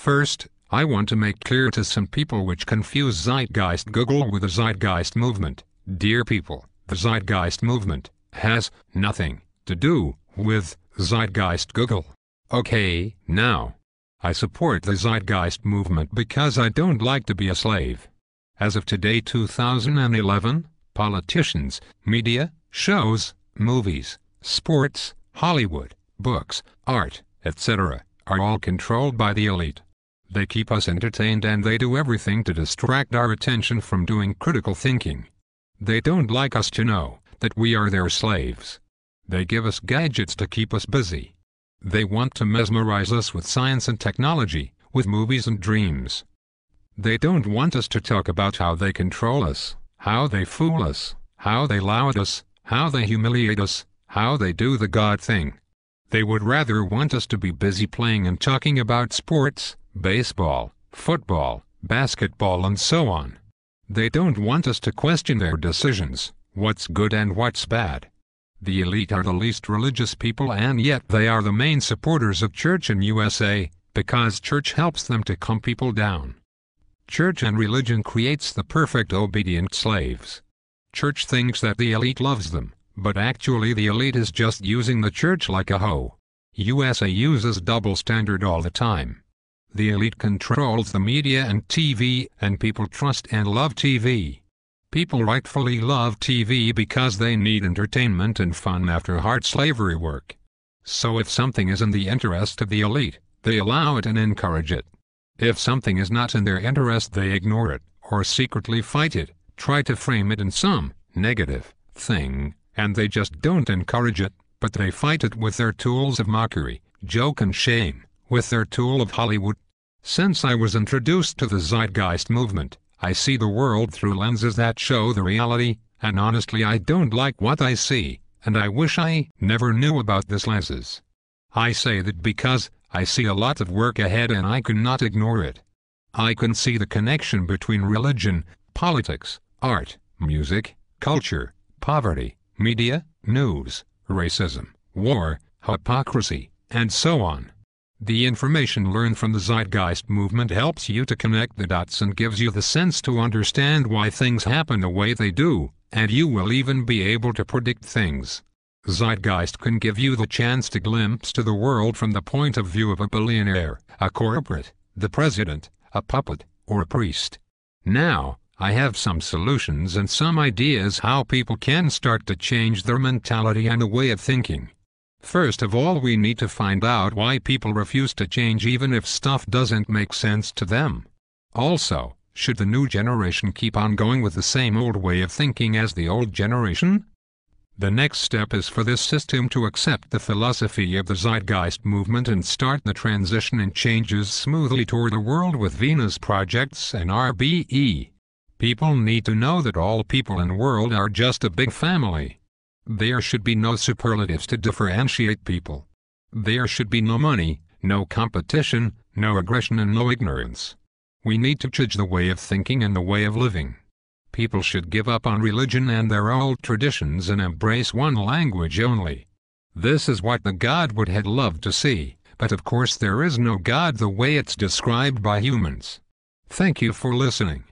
First, I want to make clear to some people which confuse Zeitgeist Google with the Zeitgeist movement. Dear people, the Zeitgeist movement has nothing to do with Zeitgeist Google. Okay, now, I support the Zeitgeist movement because I don't like to be a slave. As of today 2011, politicians, media, shows, movies, sports, Hollywood, books, art, etc., are all controlled by the elite. They keep us entertained and they do everything to distract our attention from doing critical thinking. They don't like us to know that we are their slaves. They give us gadgets to keep us busy. They want to mesmerize us with science and technology, with movies and dreams. They don't want us to talk about how they control us, how they fool us, how they lie to us, how they humiliate us, how they do the God thing. They would rather want us to be busy playing and talking about sports, baseball, football, basketball and so on. They don't want us to question their decisions, what's good and what's bad. The elite are the least religious people and yet they are the main supporters of church in USA, because church helps them to calm people down. Church and religion creates the perfect obedient slaves. Church thinks that the elite loves them, but actually the elite is just using the church like a hoe. USA uses double standard all the time. The elite controls the media and TV, and people trust and love TV. People rightfully love TV because they need entertainment and fun after hard slavery work. So if something is in the interest of the elite, they allow it and encourage it. If something is not in their interest, they ignore it, or secretly fight it, try to frame it in some negative thing, and they just don't encourage it, but they fight it with their tools of mockery, joke and shame, with their tool of Hollywood. Since I was introduced to the Zeitgeist movement, I see the world through lenses that show the reality, and honestly I don't like what I see, and I wish I never knew about these lenses. I say that because I see a lot of work ahead and I cannot ignore it. I can see the connection between religion, politics, art, music, culture, poverty, media, news, racism, war, hypocrisy, and so on. The information learned from the Zeitgeist movement helps you to connect the dots and gives you the sense to understand why things happen the way they do, and you will even be able to predict things. Zeitgeist can give you the chance to glimpse to the world from the point of view of a billionaire, a corporate, the president, a puppet, or a priest. Now, I have some solutions and some ideas how people can start to change their mentality and a way of thinking. First of all, we need to find out why people refuse to change even if stuff doesn't make sense to them. Also, should the new generation keep on going with the same old way of thinking as the old generation? The next step is for this system to accept the philosophy of the Zeitgeist movement and start the transition and changes smoothly toward a world with Venus projects and RBE. People need to know that all people in the world are just a big family. There should be no superlatives to differentiate people. There should be no money, no competition, no aggression and no ignorance. We need to change the way of thinking and the way of living. People should give up on religion and their old traditions and embrace one language only. This is what the God would have loved to see, but of course there is no God the way it's described by humans. Thank you for listening.